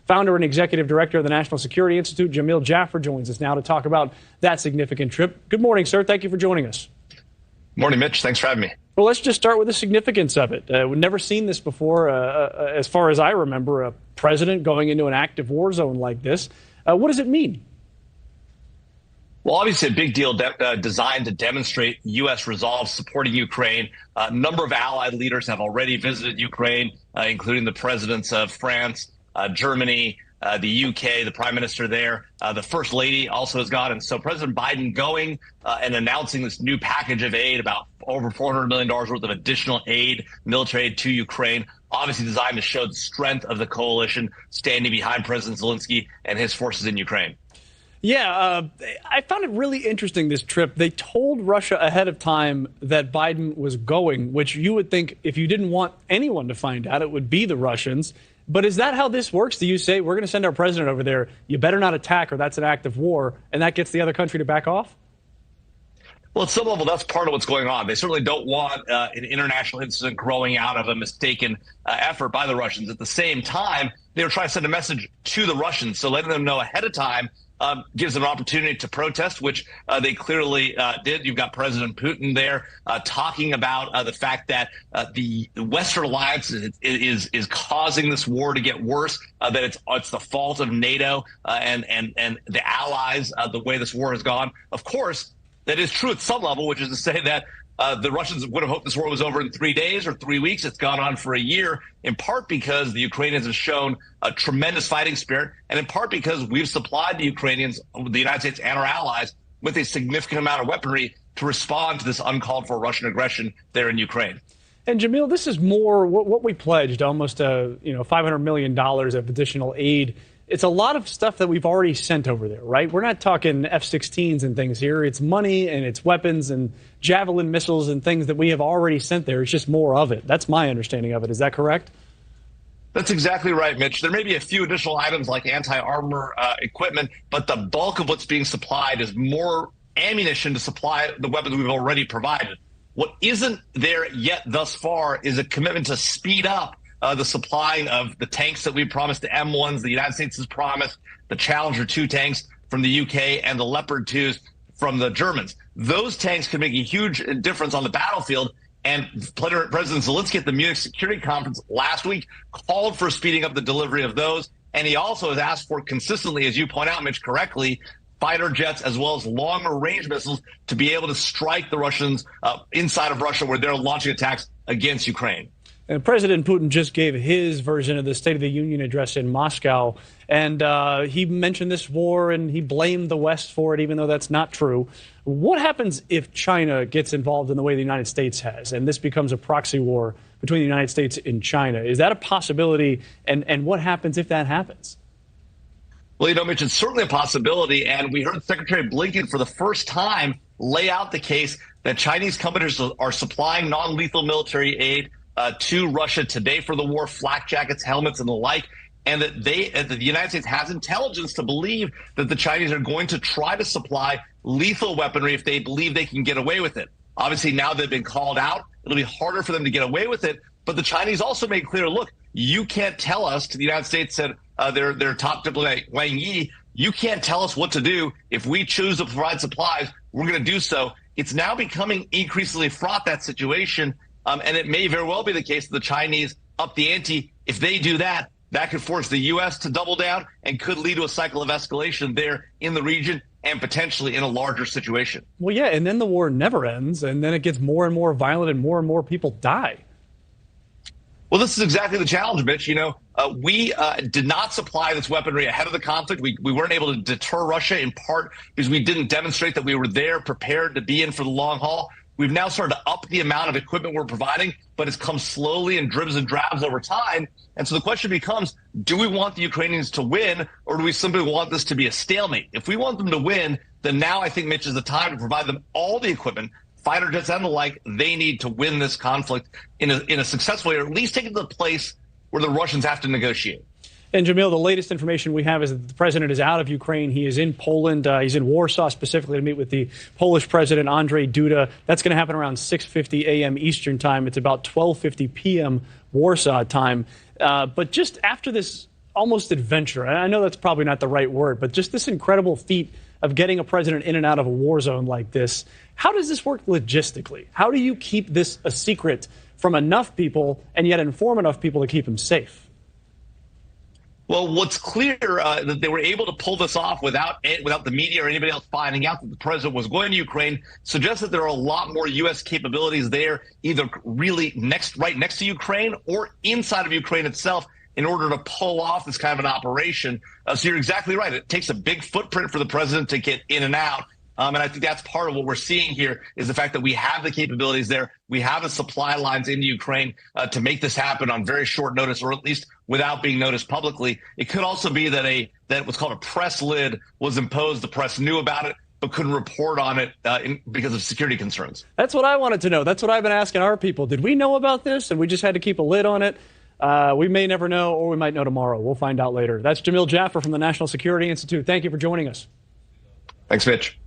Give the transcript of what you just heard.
Founder and executive director of the National Security Institute, Jamil Jaffer, joins us now to talk about that significant trip. Good morning, sir. Thank you for joining us. Morning, Mitch. Thanks for having me. Well, let's just start with the significance of it. We've never seen this before, as far as I remember, a president going into an active war zone like this. What does it mean? Well, obviously a big deal designed to demonstrate U.S. resolve supporting Ukraine. A number of allied leaders have already visited Ukraine, including the presidents of France, Germany, the UK, the prime minister there. The first lady also has gone. And so President Biden going and announcing this new package of aid, about over $400 million worth of additional aid, military aid to Ukraine, obviously designed to show the strength of the coalition standing behind President Zelensky and his forces in Ukraine. Yeah, I found it really interesting, this trip. They told Russia ahead of time that Biden was going, which you would think if you didn't want anyone to find out, it would be the Russians. But is that how this works? Do you say, we're going to send our president over there, you better not attack or that's an act of war, and that gets the other country to back off? Well, at some level, that's part of what's going on. They certainly don't want an international incident growing out of a mistaken effort by the Russians. At the same time, they were trying to send a message to the Russians, so letting them know ahead of time gives them an opportunity to protest, which they clearly did. You've got President Putin there talking about the fact that the Western alliance is causing this war to get worse, that it's the fault of NATO and the allies, the way this war has gone. Of course, that is true at some level, which is to say that the Russians would have hoped this war was over in 3 days or 3 weeks. It's gone on for a year, in part because the Ukrainians have shown a tremendous fighting spirit, and in part because we've supplied the Ukrainians, the United States and our allies, with a significant amount of weaponry to respond to this uncalled for Russian aggression there in Ukraine. And Jamil, this is more what we pledged, almost $500 million of additional aid. It's a lot of stuff that we've already sent over there, right? We're not talking F-16s and things here. It's money and it's weapons and Javelin missiles and things that we have already sent there. It's just more of it. That's my understanding of it. Is that correct? That's exactly right, Mitch. There may be a few additional items like anti-armor equipment, but the bulk of what's being supplied is more ammunition to supply the weapons we've already provided. What isn't there yet thus far is a commitment to speed up the supplying of the tanks that we promised, the M1s, the United States has promised, the Challenger 2 tanks from the UK and the Leopard 2s from the Germans. Those tanks can make a huge difference on the battlefield. And President Zelensky at the Munich Security Conference last week called for speeding up the delivery of those. And he also has asked for consistently, as you point out, Mitch, correctly, fighter jets as well as longer range missiles to be able to strike the Russians inside of Russia where they're launching attacks against Ukraine. And President Putin just gave his version of the State of the Union address in Moscow, and he mentioned this war and he blamed the West for it, even though that's not true. What happens if China gets involved in the way the United States has, and this becomes a proxy war between the United States and China? Is that a possibility, and what happens if that happens? Well, Mitch, it's certainly a possibility, and we heard Secretary Blinken for the first time lay out the case that Chinese companies are supplying non-lethal military aid to Russia today for the war, flak jackets, helmets, and the like, and that the United States has intelligence to believe that the Chinese are going to try to supply lethal weaponry if they believe they can get away with it. Obviously, now they've been called out, it'll be harder for them to get away with it, but the Chinese also made clear, look, you can't tell us, to the United States, said their top diplomat, Wang Yi, you can't tell us what to do. If we choose to provide supplies, we're going to do so. It's now becoming increasingly fraught, that situation. And it may very well be the case that the Chinese up the ante. If they do that, that could force the U.S. to double down and could lead to a cycle of escalation there in the region and potentially in a larger situation. Well, yeah, and then the war never ends, and then it gets more and more violent and more people die. Well, this is exactly the challenge, Mitch. We did not supply this weaponry ahead of the conflict. We weren't able to deter Russia, in part because we didn't demonstrate that we were there prepared to be in for the long haul. We've now started to up the amount of equipment we're providing, but it's come slowly in dribs and drabs over time. And so the question becomes, do we want the Ukrainians to win, or do we simply want this to be a stalemate? If we want them to win, then now I think, Mitch, is the time to provide them all the equipment, fighter jets and the like, they need to win this conflict in a successful way, or at least take it to the place where the Russians have to negotiate. And Jamil, the latest information we have is that the president is out of Ukraine. He is in Poland. He's in Warsaw specifically to meet with the Polish president, Andrzej Duda. That's going to happen around 6:50 a.m. Eastern time. It's about 12:50 p.m. Warsaw time. But just after this almost adventure. And I know that's probably not the right word, but just this incredible feat of getting a president in and out of a war zone like this. How does this work logistically? How do you keep this a secret from enough people and yet inform enough people to keep him safe? Well, what's clear that they were able to pull this off without the media or anybody else finding out that the president was going to Ukraine suggests that there are a lot more U.S. capabilities there, either really right next to Ukraine or inside of Ukraine itself, in order to pull off this kind of an operation. So you're exactly right. It takes a big footprint for the president to get in and out. And I think that's part of what we're seeing here is the fact that we have the capabilities there. We have the supply lines into Ukraine to make this happen on very short notice, or at least without being noticed publicly. It could also be that what's called a press lid was imposed. The press knew about it, but couldn't report on it because of security concerns. That's what I wanted to know. That's what I've been asking our people. Did we know about this and we just had to keep a lid on it? We may never know, or we might know tomorrow. We'll find out later. That's Jamil Jaffer from the National Security Institute. Thank you for joining us. Thanks, Mitch.